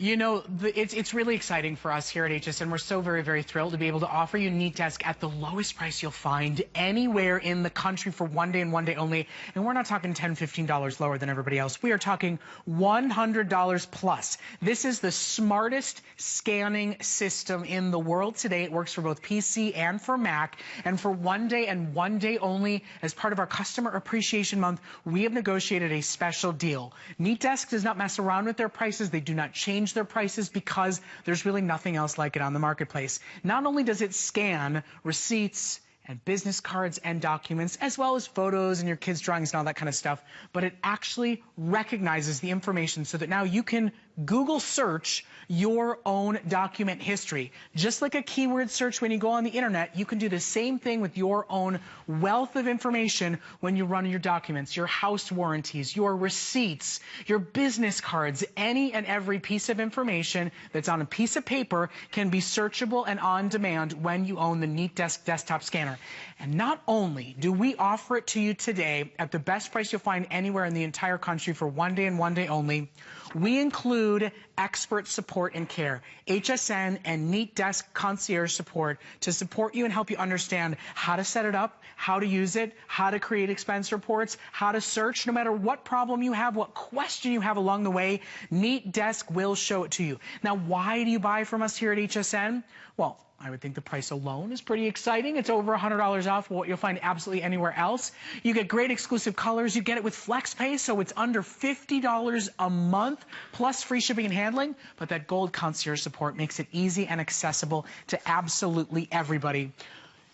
You know, it's really exciting for us here at HSN. We're so very, very thrilled to be able to offer you NeatDesk at the lowest price you'll find anywhere in the country for one day and one day only. And we're not talking $10, $15 lower than everybody else. We are talking $100 plus. This is the smartest scanning system in the world today. It works for both PC and for Mac. And for one day and one day only, as part of our Customer Appreciation Month, we have negotiated a special deal. NeatDesk does not mess around with their prices. They do not change their prices because there's really nothing else like it on the marketplace. Not only does it scan receipts and business cards and documents, as well as photos and your kids' drawings and all that kind of stuff, but it actually recognizes the information so that now you can Google search your own document history. Just like a keyword search when you go on the internet, you can do the same thing with your own wealth of information when you run your documents, your house warranties, your receipts, your business cards. Any and every piece of information that's on a piece of paper can be searchable and on demand when you own the NeatDesk desktop scanner. And not only do we offer it to you today at the best price you'll find anywhere in the entire country for one day and one day only, we include expert support and care, HSN and NeatDesk concierge support to support you and help you understand how to set it up, how to use it, how to create expense reports, how to search. No matter what problem you have, what question you have along the way, NeatDesk will show it to you. Now, why do you buy from us here at HSN? Well, I would think the price alone is pretty exciting. It's over $100 off what you'll find absolutely anywhere else. You get great exclusive colors. You get it with FlexPay, so it's under $50 a month, plus free shipping and handling. But that gold concierge support makes it easy and accessible to absolutely everybody.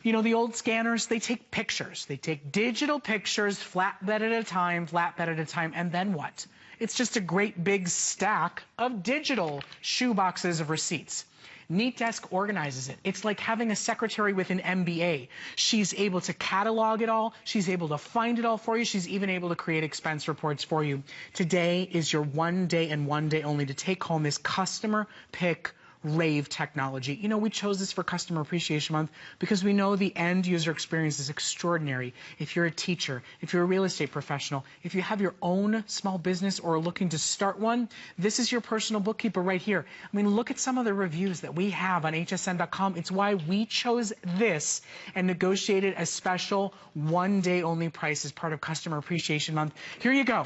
You know, the old scanners, they take pictures. They take digital pictures, flatbed at a time, and then what? It's just a great big stack of digital shoeboxes of receipts. NeatDesk organizes it. It's like having a secretary with an MBA. She's able to catalog it all. She's able to find it all for you. She's even able to create expense reports for you. Today is your one day and one day only to take home this customer pick rave technology. You know, we chose this for Customer Appreciation Month because we know the end user experience is extraordinary. If you're a teacher, if you're a real estate professional, if you have your own small business or are looking to start one, this is your personal bookkeeper right here. I mean, look at some of the reviews that we have on hsn.com. It's why we chose this and negotiated a special one day only price as part of Customer Appreciation Month. Here you go.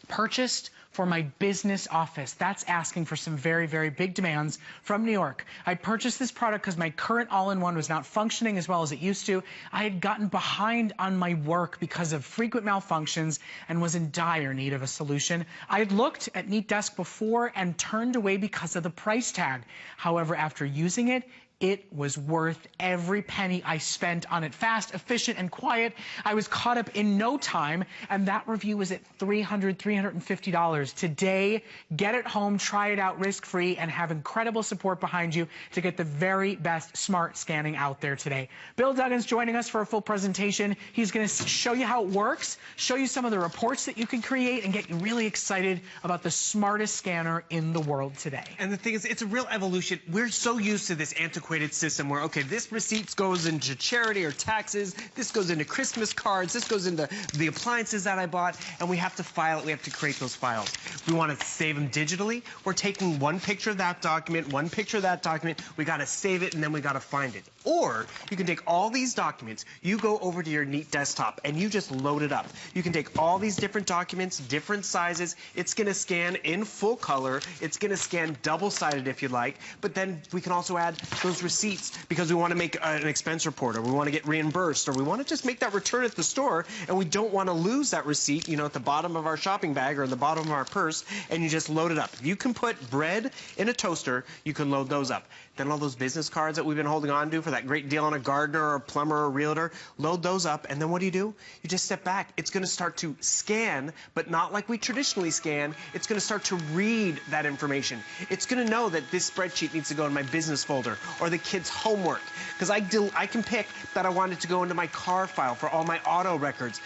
Purchased for my business office. That's asking for some very, very big demands from New York. I purchased this product because my current all-in-one was not functioning as well as it used to. I had gotten behind on my work because of frequent malfunctions and was in dire need of a solution. I had looked at NeatDesk before and turned away because of the price tag. However, after using it, it was worth every penny I spent on it. Fast, efficient, and quiet. I was caught up in no time, and that review was at $350. Today, get it home, try it out risk-free, and have incredible support behind you to get the very best smart scanning out there today. Bill Duggan's joining us for a full presentation. He's going to show you how it works, show you some of the reports that you can create, and get you really excited about the smartest scanner in the world today. And the thing is, it's a real evolution. We're so used to this antiquated system where, okay, this receipt goes into charity or taxes, this goes into Christmas cards, this goes into the appliances that I bought, and we have to file it, we have to create those files. We want to save them digitally. We're taking one picture of that document, one picture of that document, we got to save it, and then we got to find it. Or you can take all these documents, you go over to your Neat desktop, and you just load it up. You can take all these different documents, different sizes, it's going to scan in full color, it's going to scan double-sided if you like, but then we can also add those receipts because we want to make an expense report, or we want to get reimbursed, or we want to just make that return at the store, and we don't want to lose that receipt, you know, at the bottom of our shopping bag or the bottom of our purse, and you just load it up. You can put bread in a toaster, you can load those up. Then all those business cards that we've been holding on to for that great deal on a gardener or a plumber or a realtor, load those up, and then what do? You just step back. It's going to start to scan, but not like we traditionally scan. It's going to start to read that information. It's going to know that this spreadsheet needs to go in my business folder or the kids' homework, because I can pick that I want it to go into my car file for all my auto records.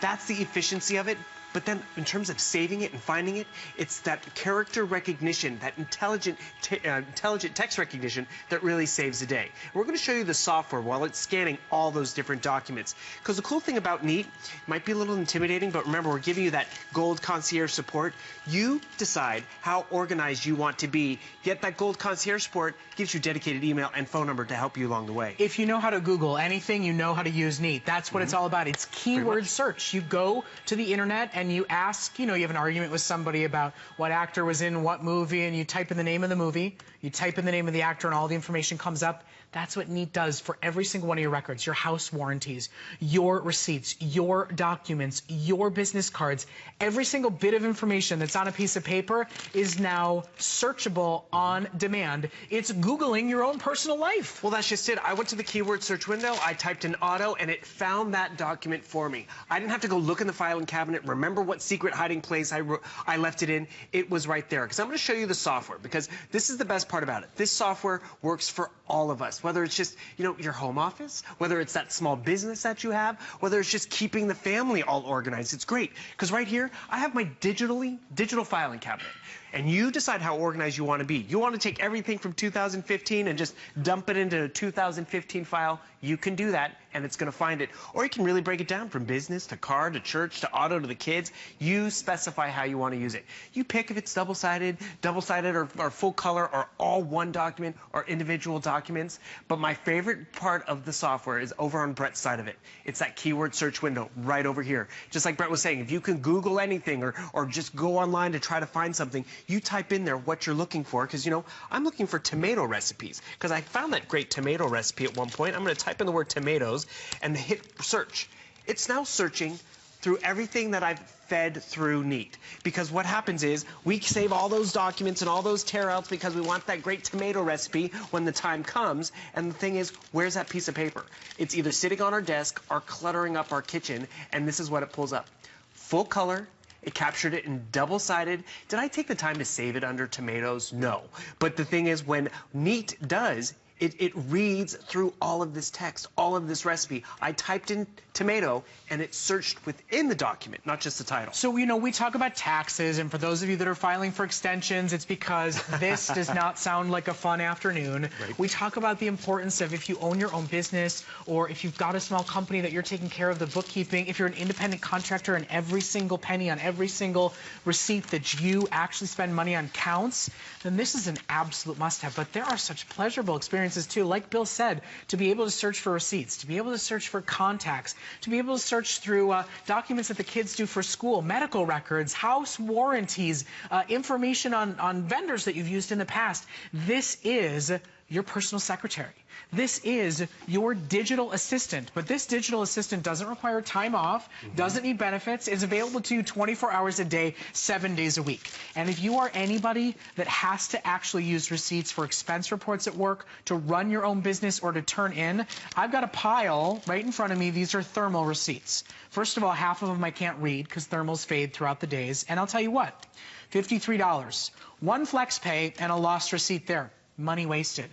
That's the efficiency of it. But then in terms of saving it and finding it, it's that character recognition, that intelligent text recognition that really saves the day. We're going to show you the software while it's scanning all those different documents. Because the cool thing about Neat, might be a little intimidating, but remember, we're giving you that gold concierge support. You decide how organized you want to be. Get that gold concierge support, gives you dedicated email and phone number to help you along the way. If you know how to Google anything, you know how to use Neat. That's what it's all about. It's keyword search. You go to the internet and you ask, you have an argument with somebody about what actor was in what movie, and you type in the name of the movie, you type in the name of the actor, and all the information comes up. That's what Neat does for every single one of your records, your house warranties, your receipts, your documents, your business cards. Every single bit of information that's on a piece of paper is now searchable on demand. It's Googling your own personal life. Well, that's just it. I went to the keyword search window, I typed in auto, and it found that document for me. I didn't have to go look in the filing cabinet, remember what secret hiding place I left it in. It was right there. Because I'm going to show you the software, because this is the best part about it. This software works for all of us, whether it's just, your home office, whether it's that small business that you have, whether it's just keeping the family all organized. It's great, because right here, I have my digital filing cabinet. And you decide how organized you want to be. You want to take everything from 2015 and just dump it into a 2015 file, you can do that, and it's going to find it. Or you can really break it down from business to car to church to auto to the kids. You specify how you want to use it. You pick if it's double-sided or full color or all one document or individual documents. But my favorite part of the software is over on Brett's side of it. It's that keyword search window right over here. Just like Brett was saying, if you can Google anything or just go online to try to find something, you type in there what you're looking for, because, I'm looking for tomato recipes, because I found that great tomato recipe at one point. I'm going to type in the word tomatoes and hit search. It's now searching through everything that I've fed through Neat. Because what happens is we save all those documents and all those tear-outs because we want that great tomato recipe when the time comes. And the thing is, where's that piece of paper? It's either sitting on our desk or cluttering up our kitchen, and this is what it pulls up. Full color. It captured it in double-sided. Did I take the time to save it under tomatoes? No. But the thing is, when Neat does, it reads through all of this text, all of this recipe. I typed in tomato, and it searched within the document, not just the title. So, we talk about taxes, and for those of you that are filing for extensions, it's because this does not sound like a fun afternoon. Right. We talk about the importance of if you own your own business, or if you've got a small company that you're taking care of the bookkeeping, if you're an independent contractor and every single penny on every single receipt that you actually spend money on counts, then this is an absolute must-have. But there are such pleasurable experiences too, like Bill said, to be able to search for receipts, to be able to search for contacts, to be able to search through documents that the kids do for school, medical records, house warranties, information on vendors that you've used in the past. This is your personal secretary. This is your digital assistant, but this digital assistant doesn't require time off, doesn't need benefits, is available to you 24 hours a day, 7 days a week. And if you are anybody that has to actually use receipts for expense reports at work, to run your own business, or to turn in, I've got a pile right in front of me. These are thermal receipts. First of all, half of them I can't read because thermals fade throughout the days. And I'll tell you what, $53, one flex pay and a lost receipt there. Money wasted.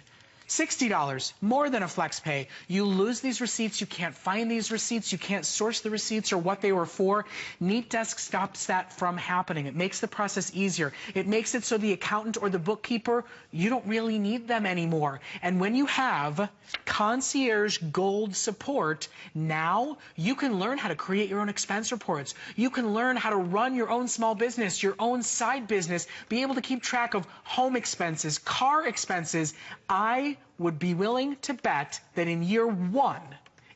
$60, more than a flex pay. You lose these receipts, you can't find these receipts, you can't source the receipts or what they were for. NeatDesk stops that from happening. It makes the process easier. It makes it so the accountant or the bookkeeper, you don't really need them anymore. And when you have concierge gold support, now you can learn how to create your own expense reports. You can learn how to run your own small business, your own side business, be able to keep track of home expenses, car expenses. I would be willing to bet that in year one,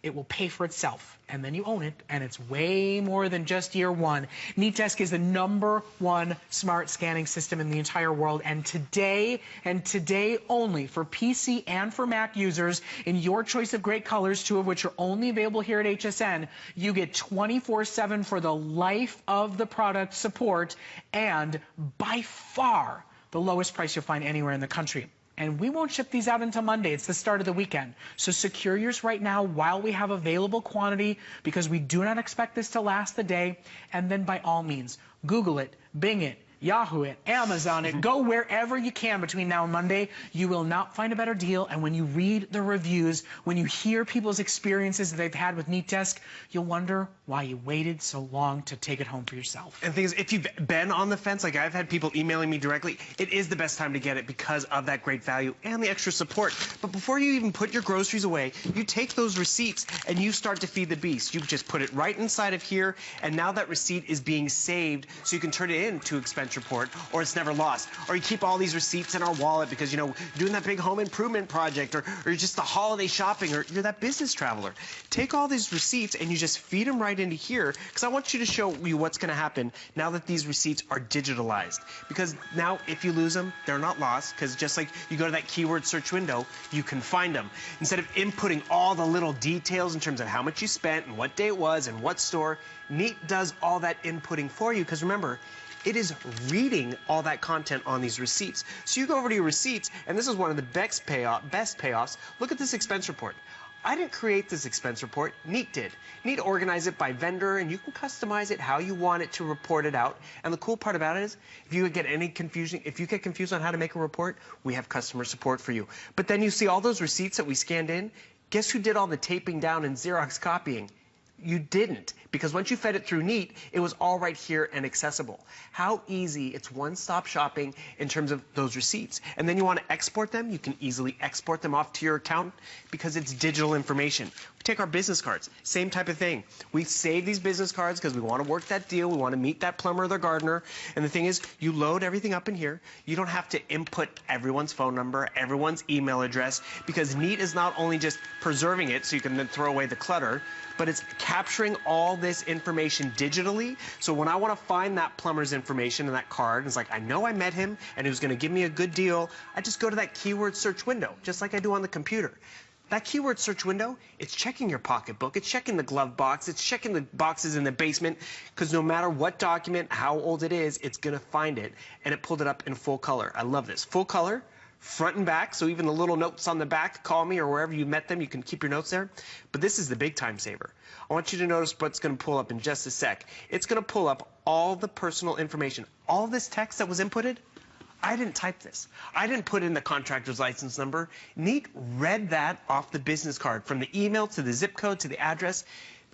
it will pay for itself. And then you own it, and it's way more than just year one. NeatDesk is the #1 smart scanning system in the entire world. And today only, for PC and for Mac users, in your choice of great colors, 2 of which are only available here at HSN, you get 24/7 for the life of the product support, and by far the lowest price you'll find anywhere in the country. And we won't ship these out until Monday. It's the start of the weekend. So secure yours right now while we have available quantity, because we do not expect this to last the day. And then by all means, Google it, Bing it, Yahoo it, Amazon it, go wherever you can between now and Monday. You will not find a better deal. And when you read the reviews, when you hear people's experiences that they've had with NeatDesk, you'll wonder why you waited so long to take it home for yourself. And the thing is, if you've been on the fence, like I've had people emailing me directly, it is the best time to get it because of that great value and the extra support. But before you even put your groceries away, you take those receipts and you start to feed the beast. You just put it right inside of here, and now that receipt is being saved so you can turn it into expense report, or it's never lost. Or you keep all these receipts in our wallet because, you know, doing that big home improvement project, or you're just the holiday shopping, or you're that business traveler. Take all these receipts and you just feed them right into here, because I want you to show you what's going to happen now that these receipts are digitalized. Because now if you lose them, they're not lost, because just like you go to that keyword search window, you can find them. Instead of inputting all the little details in terms of how much you spent and what day it was and what store, Neat does all that inputting for you, because remember, it is reading all that content on these receipts. So you go over to your receipts, and this is one of the best payoffs. Look at this expense report. I didn't create this expense report, Neat did. Neat organized it by vendor, and you can customize it how you want it to report it out. And the cool part about it is, if you get confused on how to make a report, we have customer support for you. But then you see all those receipts that we scanned in. Guess who did all the taping down and Xerox copying? You didn't, because once you fed it through Neat, it was all right here and accessible. How easy, it's one-stop shopping in terms of those receipts. And then you want to export them, you can easily export them off to your account because it's digital information. We take our business cards, same type of thing. We save these business cards because we want to work that deal, we want to meet that plumber or the gardener. And the thing is, you load everything up in here. You don't have to input everyone's phone number, everyone's email address, because Neat is not only just preserving it so you can then throw away the clutter, but it's capturing all this information digitally. So when I want to find that plumber's information in that card, it's like, I know I met him and he was going to give me a good deal, I just go to that keyword search window, just like I do on the computer. That keyword search window, it's checking your pocketbook, it's checking the glove box, it's checking the boxes in the basement, because no matter what document, how old it is, it's going to find it. And it pulled it up in full color. I love this. Full color. Front and back, so even the little notes on the back, call me, or wherever you met them, you can keep your notes there. But this is the big time saver. I want you to notice what's going to pull up in just a sec. It's going to pull up all the personal information. All this text that was inputted, I didn't type this. I didn't put in the contractor's license number. Neat read that off the business card, from the email to the zip code to the address.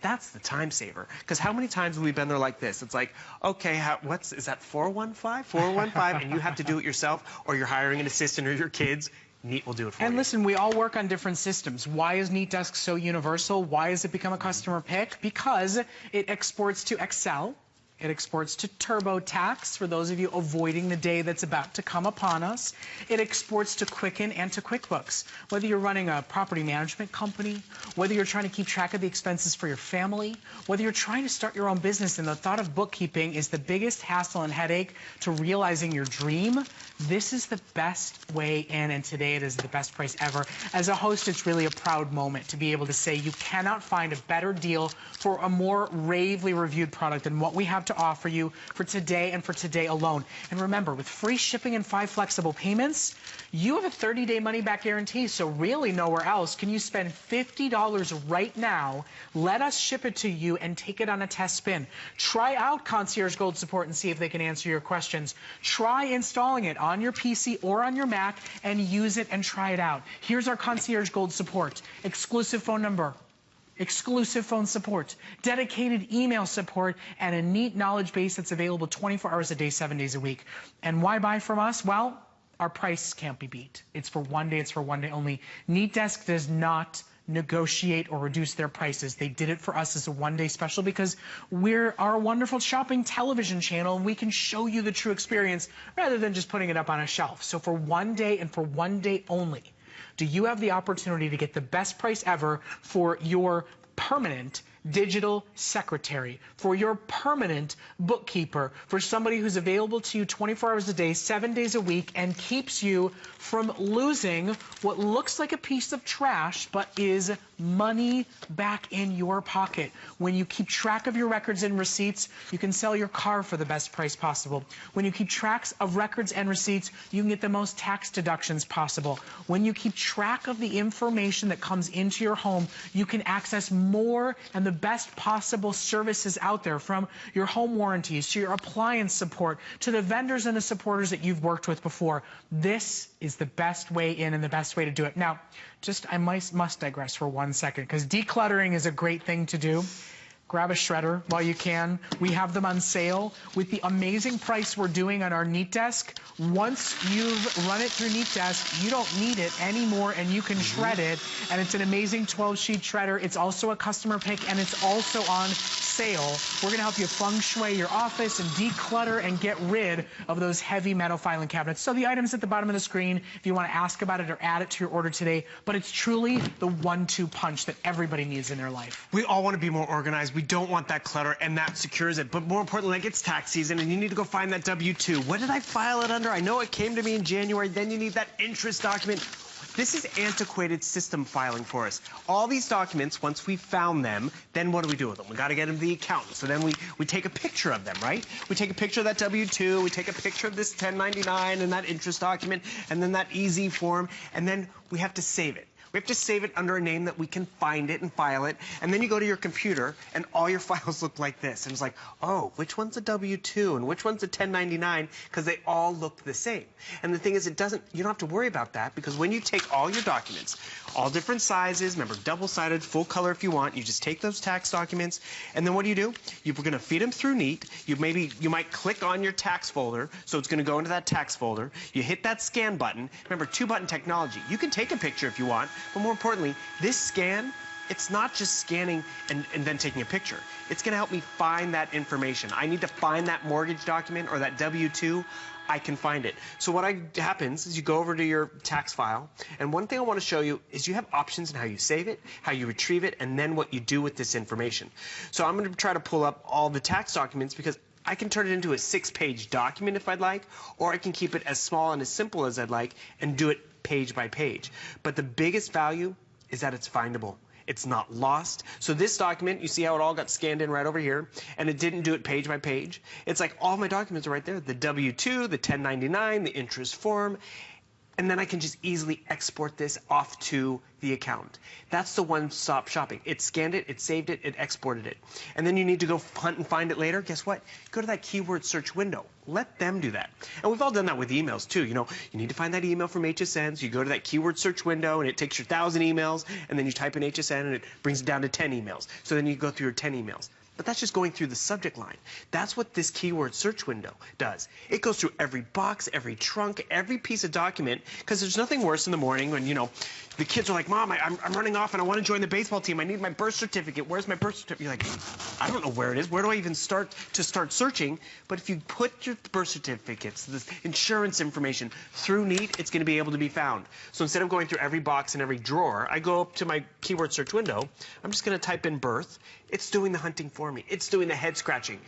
That's the time saver. Because how many times have we been there like this? It's like, okay, is that 415? 415, and you have to do it yourself, or you're hiring an assistant or your kids. Neat will do it for you. And listen, we all work on different systems. Why is NeatDesk so universal? Why has it become a customer pick? Because it exports to Excel. It exports to TurboTax, for those of you avoiding the day that's about to come upon us. It exports to Quicken and to QuickBooks. Whether you're running a property management company, whether you're trying to keep track of the expenses for your family, whether you're trying to start your own business and the thought of bookkeeping is the biggest hassle and headache to realizing your dream, this is the best way in, and today it is the best price ever. As a host, it's really a proud moment to be able to say you cannot find a better deal for a more ravely reviewed product than what we have to offer you for today and for today alone. And remember, with free shipping and 5 flexible payments, you have a 30-day money-back guarantee, so really nowhere else can you spend $50 right now, let us ship it to you, and take it on a test spin. Try out Concierge Gold Support and see if they can answer your questions. Try installing it on your PC or on your Mac and use it and try it out. Here's our Concierge Gold Support. Exclusive phone number, exclusive phone support, dedicated email support, and a Neat knowledge base that's available 24 hours a day, 7 days a week. And why buy from us? Well, our price can't be beat. It's for one day. It's for one day only. NeatDesk does not negotiate or reduce their prices. They did it for us as a one-day special because we're our wonderful shopping television channel, and we can show you the true experience rather than just putting it up on a shelf. So for one day and for one day only, do you have the opportunity to get the best price ever for your permanent digital secretary, for your permanent bookkeeper, for somebody who's available to you 24 hours a day, 7 days a week, and keeps you from losing what looks like a piece of trash but is money back in your pocket. When you keep track of your records and receipts, you can sell your car for the best price possible. When you keep tracks of records and receipts, you can get the most tax deductions possible. When you keep track of the information that comes into your home, you can access more and the best possible services out there, from your home warranties to your appliance support to the vendors and the supporters that you've worked with before. This is the best way in and the best way to do it. Now, I must digress for 1 second, because decluttering is a great thing to do. Grab a shredder while you can. We have them on sale with the amazing price we're doing on our NeatDesk. Once you've run it through NeatDesk, you don't need it anymore and you can shred it. And it's an amazing 12-sheet shredder. It's also a customer pick and it's also on sale. We're going to help you feng shui your office and declutter and get rid of those heavy metal filing cabinets. So the item's at the bottom of the screen if you want to ask about it or add it to your order today. But it's truly the 1-2 punch that everybody needs in their life. We all want to be more organized. We don't want that clutter, and that secures it. But more importantly, like, it's tax season, and you need to go find that W-2. What did I file it under? I know it came to me in January. Then you need that interest document. This is antiquated system filing for us. All these documents, once we've found them, then what do we do with them? We got to get them to the accountant. So then we take a picture of them, right? We take a picture of that W-2, we take a picture of this 1099 and that interest document, and then that EZ form, and then we have to save it. We have to save it under a name that we can find it and file it. And then you go to your computer and all your files look like this. And it's like, oh, which one's a W-2 and which one's a 1099? Because they all look the same. And the thing is, you don't have to worry about that, because when you take all your documents, all different sizes, remember, double-sided, full color if you want, you just take those tax documents, and then what do? You're going to feed them through Neat. You might click on your tax folder, so it's going to go into that tax folder. You hit that scan button. Remember, 2-button technology. You can take a picture if you want, but more importantly, this scan, it's not just scanning and then taking a picture. It's going to help me find that information. I need to find that mortgage document or that W-2. I can find it. So what happens is you go over to your tax file, and one thing I want to show you is you have options in how you save it, how you retrieve it, and then what you do with this information. So I'm going to try to pull up all the tax documents, because I can turn it into a 6-page document if I'd like, or I can keep it as small and as simple as I'd like and do it page by page. But the biggest value is that it's findable. It's not lost. So this document, you see how it all got scanned in right over here, and it didn't do it page by page. It's like all my documents are right there. The W-2, the 1099, the interest form, and then I can just easily export this off to the account. That's the one-stop shopping. It scanned it, it saved it, it exported it. And then you need to go hunt and find it later. Guess what? Go to that keyword search window. Let them do that. And we've all done that with emails too. You know, you need to find that email from HSN, so you go to that keyword search window and it takes your 1,000 emails, and then you type in HSN and it brings it down to 10 emails. So then you go through your 10 emails. But that's just going through the subject line. That's what this keyword search window does. It goes through every box, every trunk, every piece of document, because there's nothing worse in the morning when, you know, the kids are like, Mom, I'm running off and I want to join the baseball team. I need my birth certificate. Where's my birth certificate? You're like, I don't know where it is. Where do I even start searching? But if you put your birth certificates, the insurance information through Neat, it's going to be able to be found. So instead of going through every box and every drawer, I go up to my keyword search window. I'm just going to type in birth. It's doing the hunting for me. It's doing the head scratching.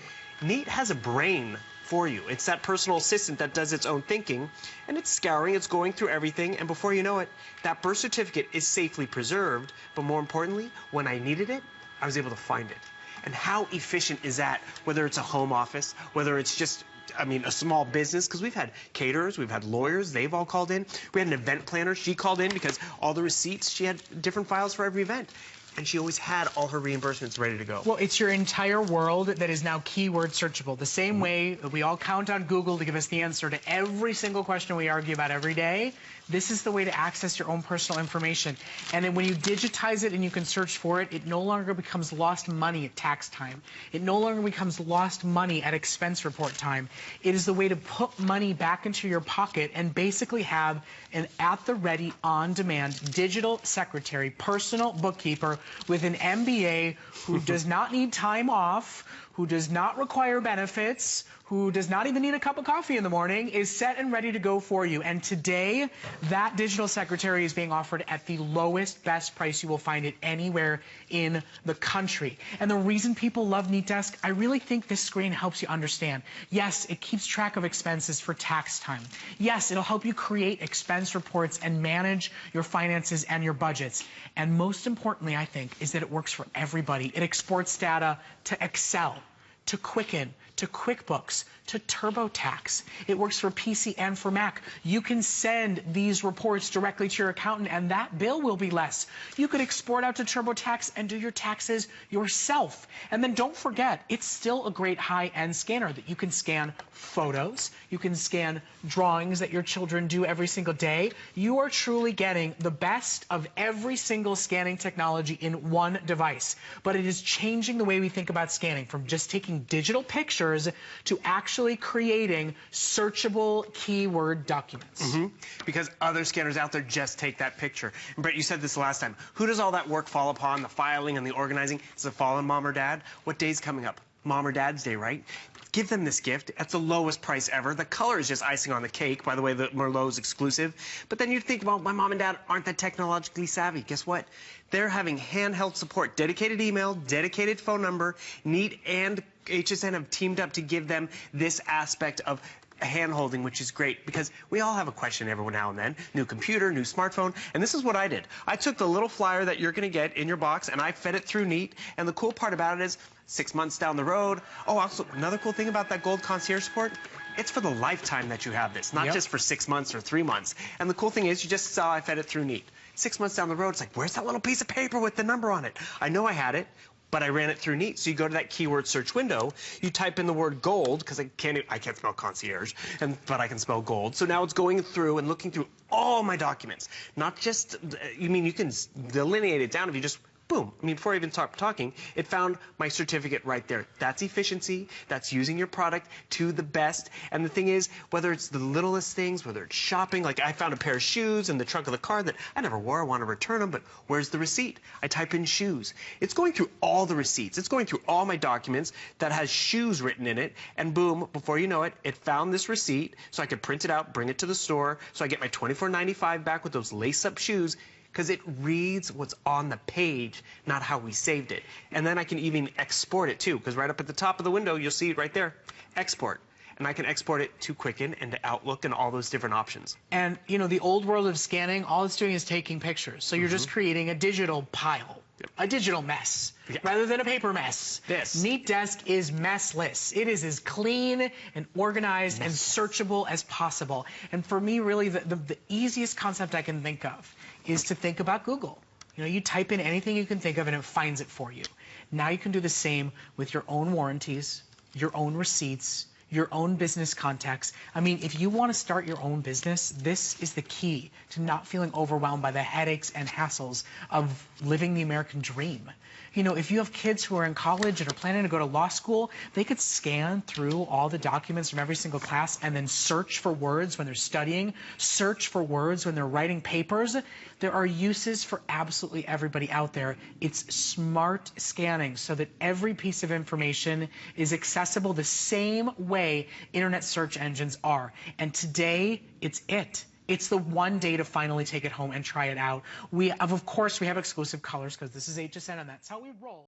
Neat has a brain for you. It's that personal assistant that does its own thinking, and it's scouring, it's going through everything, and before you know it, that birth certificate is safely preserved, but more importantly, when I needed it, I was able to find it. And how efficient is that, whether it's a home office, whether it's just, I mean, a small business, because we've had caterers, we've had lawyers, they've all called in. We had an event planner, she called in because all the receipts, she had different files for every event. And she always had all her reimbursements ready to go. Well, it's your entire world that is now keyword searchable. The same way that we all count on Google to give us the answer to every single question we argue about every day, this is the way to access your own personal information. And then when you digitize it and you can search for it, it no longer becomes lost money at tax time. It no longer becomes lost money at expense report time. It is the way to put money back into your pocket and basically have an at-the-ready, on-demand digital secretary, personal bookkeeper with an MBA who does not need time off, who does not require benefits, who does not even need a cup of coffee in the morning, is set and ready to go for you. And today, that digital secretary is being offered at the lowest, best price you will find it anywhere in the country. And the reason people love NeatDesk, I really think this screen helps you understand. Yes, it keeps track of expenses for tax time. Yes, it'll help you create expense reports and manage your finances and your budgets. And most importantly, I think, is that it works for everybody. It exports data to Excel, to Quicken, to QuickBooks, to TurboTax. It works for PC and for Mac. You can send these reports directly to your accountant, and that bill will be less. You could export out to TurboTax and do your taxes yourself. And then don't forget, it's still a great high-end scanner that you can scan photos, you can scan drawings that your children do every single day. You are truly getting the best of every single scanning technology in one device. But it is changing the way we think about scanning, from just taking digital pictures to actually creating searchable keyword documents. Because other scanners out there just take that picture. And Brett, you said this last time. Who does all that work fall upon, the filing and the organizing? Does it fall on mom or dad? What day's coming up? Mom or Dad's Day, right? Give them this gift at the lowest price ever. The color is just icing on the cake. By the way, the Merlot's exclusive. But then you'd think, well, my mom and dad aren't that technologically savvy. Guess what? They're having handheld support, dedicated email, dedicated phone number. Neat and HSN have teamed up to give them this aspect of hand-holding, which is great, because we all have a question every now and then. New computer, new smartphone, and this is what I did. I took the little flyer that you're going to get in your box, and I fed it through Neat, and the cool part about it is 6 months down the road. Oh, also, another cool thing about that Gold Concierge support, it's for the lifetime that you have this, not just for 6 months or 3 months. And the cool thing is, you just saw I fed it through Neat. 6 months down the road, it's like, where's that little piece of paper with the number on it? I know I had it, but I ran it through Neat. So you go to that keyword search window, you type in the word gold, because I can't spell concierge, but I can spell gold. So now it's going through and looking through all my documents. Not just, you can delineate it down if you just, boom. Before I even start talking, it found my certificate right there. That's efficiency. That's using your product to the best. And the thing is, whether it's the littlest things, whether it's shopping, like I found a pair of shoes in the trunk of the car that I never wore. I want to return them, but where's the receipt? I type in shoes. It's going through all the receipts. It's going through all my documents that has shoes written in it. And boom, before you know it, it found this receipt so I could print it out, bring it to the store, so I get my $24.95 back with those lace-up shoes. Because it reads what's on the page, not how we saved it. And then I can even export it too, because right up at the top of the window, you'll see it right there, export. And I can export it to Quicken and to Outlook and all those different options. And, the old world of scanning, all it's doing is taking pictures. So you're just creating a digital pile, a digital mess, rather than a paper mess. NeatDesk is messless. It is as clean and organized and searchable as possible. And for me, really, the easiest concept I can think of is to think about Google. You type in anything you can think of and it finds it for you. Now you can do the same with your own warranties, your own receipts, your own business contacts. If you want to start your own business, this is the key to not feeling overwhelmed by the headaches and hassles of living the American dream. If you have kids who are in college and are planning to go to law school, they could scan through all the documents from every single class and then search for words when they're studying, search for words when they're writing papers. There are uses for absolutely everybody out there. It's smart scanning so that every piece of information is accessible the same way internet search engines are. And today, it's it. It's the one day to finally take it home and try it out. Of course, we have exclusive colors because this is HSN and that's how we roll.